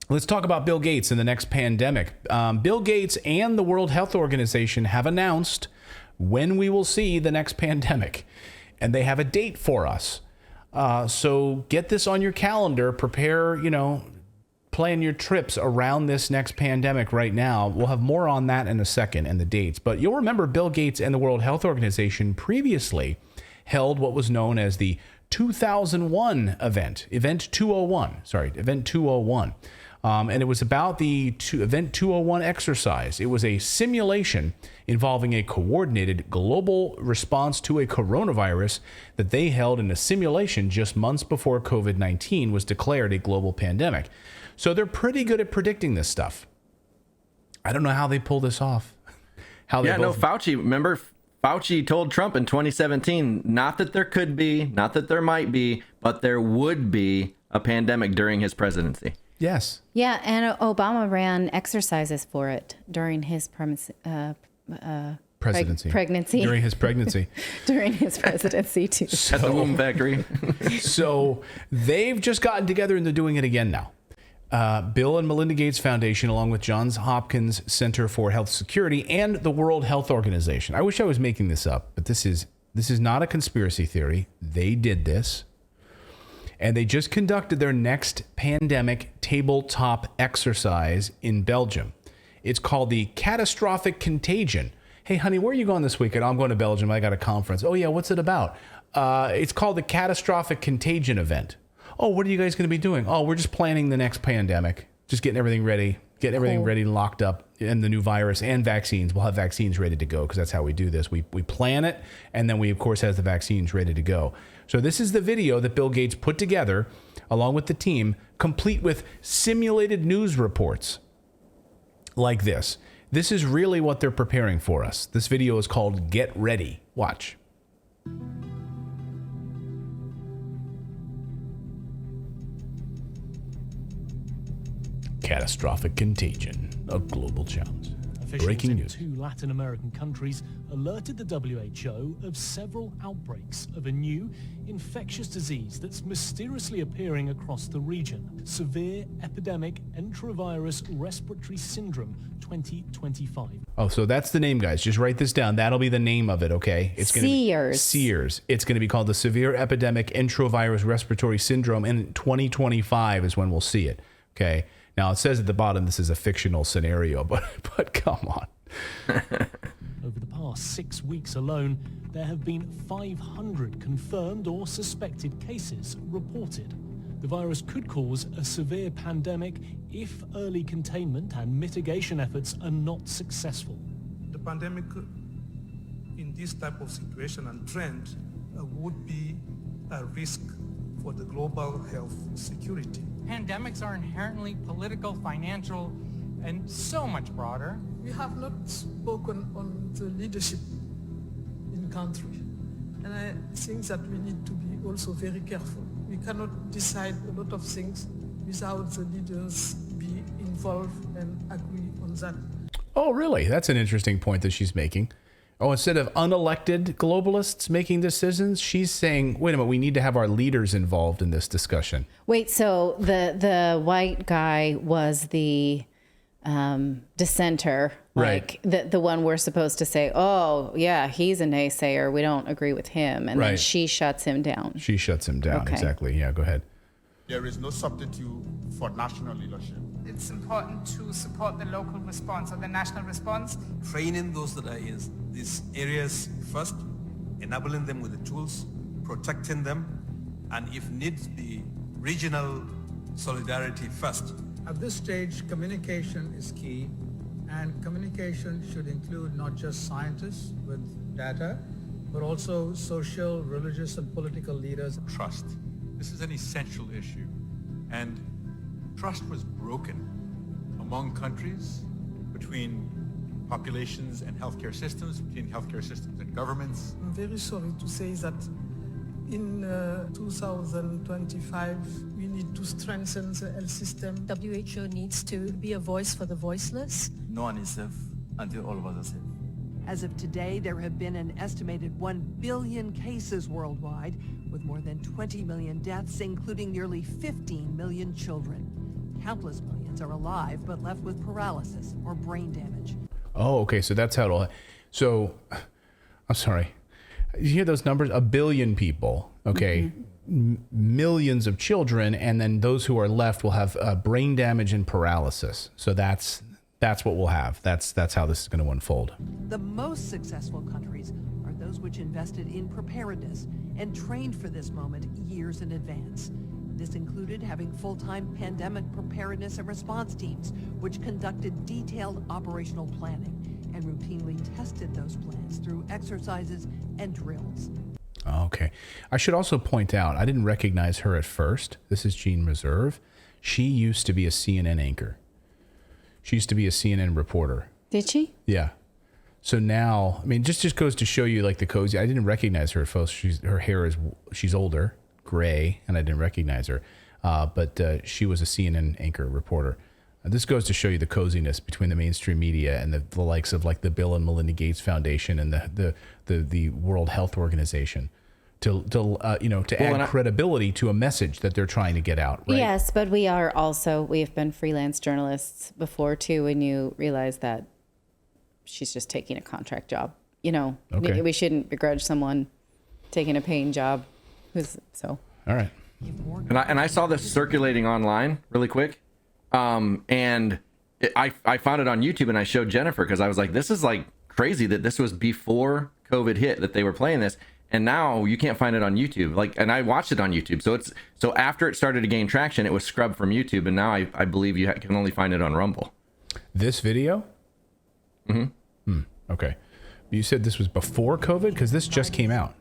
Let's talk about Bill Gates and the next pandemic. Bill Gates and the World Health Organization have announced when we will see the next pandemic, and they have a date for us. So get this on your calendar. Prepare, plan your trips around this next pandemic right now. We'll have more on that in a second and the dates. But you'll remember Bill Gates and the World Health Organization previously held what was known as the 2001 Event 201. And it was about the Event 201 exercise. It was a simulation involving a coordinated global response to a coronavirus that they held in a simulation just months before COVID-19 was declared a global pandemic. So they're pretty good at predicting this stuff. I don't know how they pull this off. Fauci, remember, Fauci told Trump in 2017, not that there could be, not that there might be, but there would be a pandemic during his presidency. Yes. Yeah, and Obama ran exercises for it during his presidency. During his pregnancy. During his presidency, too. At the womb factory. So they've just gotten together and they're doing it again now. Bill and Melinda Gates Foundation, along with Johns Hopkins Center for Health Security and the World Health Organization. I wish I was making this up, but this is not a conspiracy theory. They did this. And they just conducted their next pandemic tabletop exercise in Belgium. It's called the Catastrophic Contagion. Hey, honey, where are you going this weekend? I'm going to Belgium. I got a conference. Oh, yeah, what's it about? It's called the Catastrophic Contagion event. Oh, what are you guys going to be doing? Oh, we're just planning the next pandemic. Just getting everything ready. Getting everything ready and locked up, and the new virus and vaccines. We'll have vaccines ready to go because that's how we do this. We plan it, and then we, of course, have the vaccines ready to go. So this is the video that Bill Gates put together along with the team, complete with simulated news reports like this. This is really what they're preparing for us. This video is called Get Ready. Watch. Catastrophic contagion, a global challenge. Breaking news. Two Latin American countries alerted the WHO of several outbreaks of a new infectious disease that's mysteriously appearing across the region. Severe Epidemic Enterovirus Respiratory Syndrome 2025. Oh, so that's the name, guys. Just write this down. That'll be the name of it, okay? It's going to be SEERS. It's going to be called the Severe Epidemic Enterovirus Respiratory Syndrome, and 2025 is when we'll see it, okay? Now, it says at the bottom this is a fictional scenario, but come on. Over the past 6 weeks alone, there have been 500 confirmed or suspected cases reported. The virus could cause a severe pandemic if early containment and mitigation efforts are not successful. The pandemic in this type of situation and trend would be a risk for the global health security. Pandemics are inherently political, financial, and so much broader. We have not spoken on the leadership in country. And I think that we need to be also very careful. We cannot decide a lot of things without the leaders be involved and agree on that. Oh, really? That's an interesting point that she's making. Oh, instead of unelected globalists making decisions, she's saying, wait a minute, we need to have our leaders involved in this discussion. Wait, so the white guy was the dissenter, like right. the one we're supposed to say, oh, yeah, he's a naysayer. We don't agree with him. And then she shuts him down. She shuts him down, exactly. Yeah, go ahead. There is no substitute for national leadership. It's important to support the local response or the national response. Training those that are in these areas first, enabling them with the tools, protecting them, and if needs be, regional solidarity first. At this stage, communication is key, and communication should include not just scientists with data, but also social, religious, and political leaders. Trust. This is an essential issue, and trust was broken among countries, between populations and healthcare systems, between healthcare systems and governments. I'm very sorry to say that in 2025, we need to strengthen the health system. WHO needs to be a voice for the voiceless. No one is safe until all of us are safe. As of today, there have been an estimated 1 billion cases worldwide, with more than 20 million deaths, including nearly 15 million children. Countless millions are alive but left with paralysis or brain damage. Oh, okay. So that's how it'll. So, I'm sorry. You hear those numbers? 1 billion people. Okay. Millions of children, and then those who are left will have brain damage and paralysis. So that's what we'll have. That's how this is going to unfold. The most successful countries are those which invested in preparedness and trained for this moment years in advance. This included having full-time pandemic preparedness and response teams, which conducted detailed operational planning and routinely tested those plans through exercises and drills. Okay. I should also point out, I didn't recognize her at first. This is Jean Reserve. She used to be a CNN anchor. She used to be a CNN reporter. Did she? Yeah. So now, I mean, just goes to show you like the cozy. I didn't recognize her at first. Her hair is, she's older, gray, and I didn't recognize her. But she was a CNN anchor reporter. This goes to show you the coziness between the mainstream media and the likes of like the Bill and Melinda Gates Foundation and the World Health Organization to add credibility to a message that they're trying to get out. Right? Yes, but we've been freelance journalists before too, and you realize that she's just taking a contract job. Okay. We shouldn't begrudge someone taking a paying job. All right. And I saw this circulating online really quick. I found it on YouTube and I showed Jennifer because I was like, this is like crazy that this was before COVID hit that they were playing this. And now you can't find it on YouTube. And I watched it on YouTube. So after it started to gain traction, it was scrubbed from YouTube. And now I believe you can only find it on Rumble. This video? Okay. You said this was before COVID because this just came out.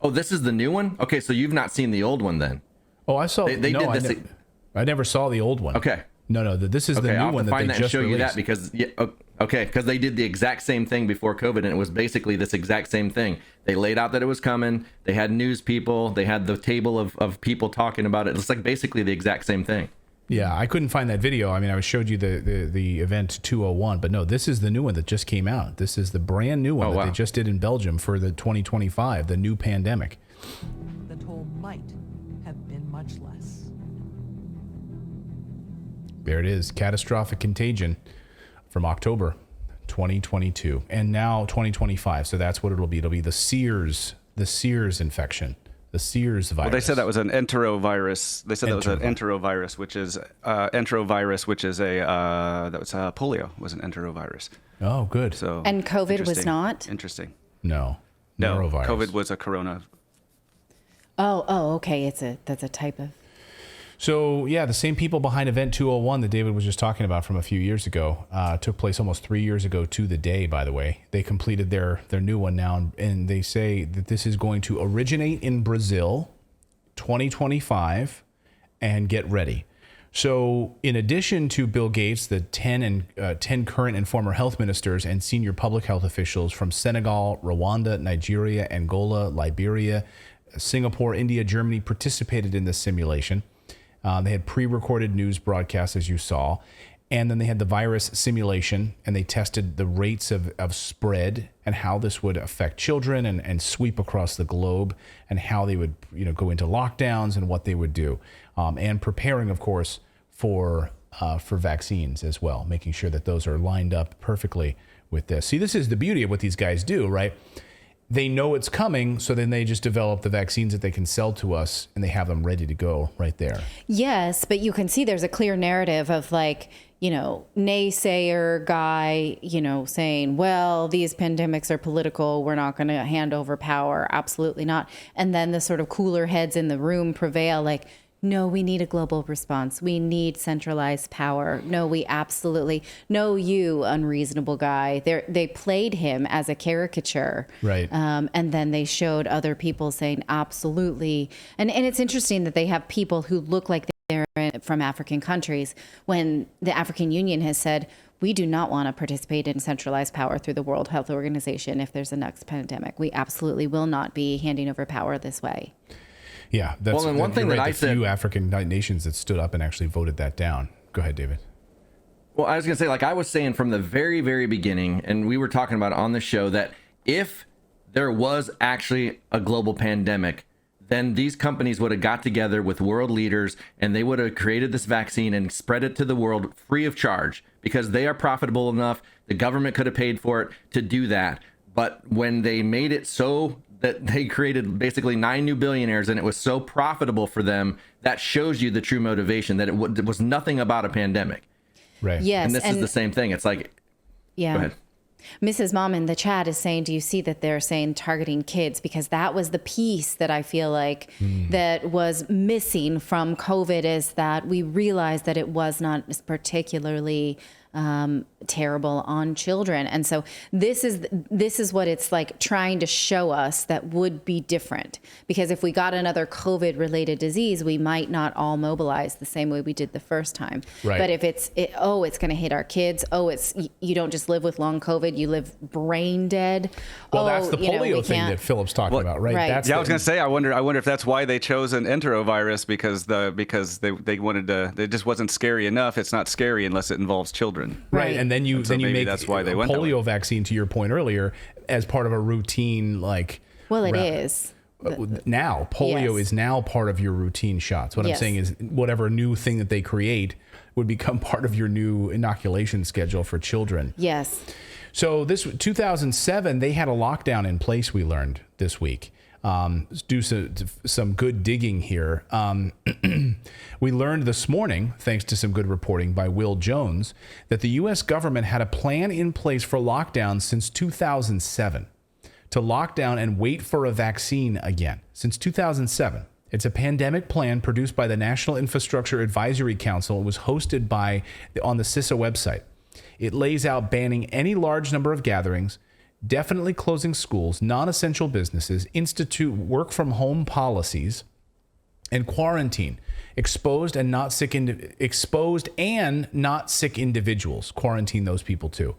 Oh, this is the new one? Okay. So you've not seen the old one then? Oh, I saw. I never saw the old one. Okay. No. This is the new one that they just show released. you that because because they did the exact same thing before COVID, and it was basically this exact same thing. They laid out that it was coming. They had news people. They had the table of people talking about it. It's like basically the exact same thing. Yeah, I couldn't find that video. I mean, I showed you the event 201, but no, this is the new one that just came out. This is the brand new one that they just did in Belgium for the 2025, the new pandemic. The toll might have been much less. There it is, catastrophic contagion from October 2022, and now 2025. So that's what it'll be. It'll be the SEERS infection, the SEERS virus. Well, they said that was an enterovirus. They said that was an enterovirus, which is polio was an enterovirus. Oh, good. So and COVID was not? Interesting. No, norovirus. COVID was a corona. Oh, okay. That's a type of. So, yeah, the same people behind Event 201 that David was just talking about from a few years ago took place almost 3 years ago to the day, by the way. They completed their new one now, and they say that this is going to originate in Brazil 2025 and get ready. So, in addition to Bill Gates, the 10 current and former health ministers and senior public health officials from Senegal, Rwanda, Nigeria, Angola, Liberia, Singapore, India, Germany participated in this simulation. They had pre-recorded news broadcasts, as you saw, and then they had the virus simulation, and they tested the rates of spread and how this would affect children and sweep across the globe, and how they would go into lockdowns and what they would do, and preparing, of course, for vaccines as well, making sure that those are lined up perfectly with this. See, this is the beauty of what these guys do, right? They know it's coming, so then they just develop the vaccines that they can sell to us, and they have them ready to go right there. Yes, but you can see there's a clear narrative of naysayer guy, saying, well, these pandemics are political. We're not going to hand over power. Absolutely not. And then the sort of cooler heads in the room prevail like, no, we need a global response. We need centralized power. No, we absolutely. No, you unreasonable guy. They played him as a caricature. Right. And then they showed other people saying absolutely. And it's interesting that they have people who look like they're from African countries when the African Union has said, we do not want to participate in centralized power through the World Health Organization if there's a next pandemic. We absolutely will not be handing over power this way. Yeah, that's one thing that I said. Few African nations that stood up and actually voted that down. Go ahead, David. Well, I was going to say, like I was saying from the very, very beginning, and we were talking about it on the show, that if there was actually a global pandemic, then these companies would have got together with world leaders and they would have created this vaccine and spread it to the world free of charge because they are profitable enough. The government could have paid for it to do that. But when they made it so that they created basically 9 new billionaires and it was so profitable for them, that shows you the true motivation, that it was nothing about a pandemic. Right. Yes. And this is the same thing. It's like, yeah. Go ahead. Mrs. Mom in the chat is saying, do you see that they're saying targeting kids? Because that was the piece that I feel like that was missing from COVID, is that we realized that it was not particularly terrible on children. And so this is what it's like trying to show us that would be different. Because if we got another COVID related disease, we might not all mobilize the same way we did the first time. Right. But if it's going to hit our kids. You don't just live with long COVID, you live brain dead. Well, that's the polio thing that Philip's talking about, right? Right. I was going to say, I wonder if that's why they chose an enterovirus, because they wanted to. It just wasn't scary enough. It's not scary unless it involves children. Right. And then you make that's why they went polio vaccine, to your point earlier, as part of a routine, like. Well, it is. Now polio is now part of your routine shots. What I'm saying is, whatever new thing that they create would become part of your new inoculation schedule for children. Yes. So this 2007, they had a lockdown in place, we learned this week. Do some good digging here. We learned this morning, thanks to some good reporting by Will Jones, that the U.S. government had a plan in place for lockdown since 2007, to lock down and wait for a vaccine again. Since 2007. It's a pandemic plan produced by the National Infrastructure Advisory Council. It was hosted on the CISA website. It lays out banning any large number of gatherings, definitely closing schools, non-essential businesses, institute work-from-home policies, and quarantine exposed and not sick individuals. Quarantine those people too.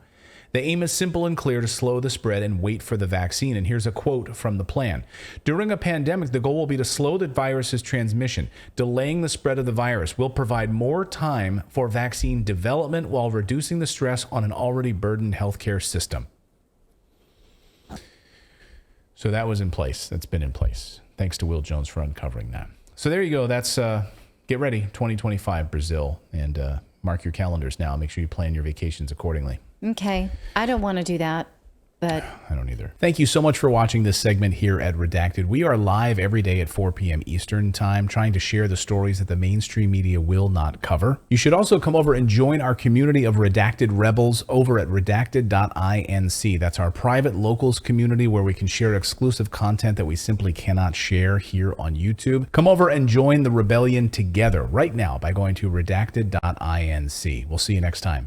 The aim is simple and clear: to slow the spread and wait for the vaccine. And here's a quote from the plan. During a pandemic, the goal will be to slow the virus's transmission. Delaying the spread of the virus will provide more time for vaccine development while reducing the stress on an already burdened healthcare system. So that was in place. That's been in place. Thanks to Will Jones for uncovering that. So there you go. That's get ready, 2025 Brazil, and mark your calendars now. Make sure you plan your vacations accordingly. Okay. I don't want to do that, but I don't either. Thank you so much for watching this segment here at Redacted. We are live every day at 4 p.m. Eastern time, trying to share the stories that the mainstream media will not cover. You should also come over and join our community of Redacted Rebels over at Redacted.inc. That's our private locals community where we can share exclusive content that we simply cannot share here on YouTube. Come over and join the rebellion together right now by going to Redacted.inc. We'll see you next time.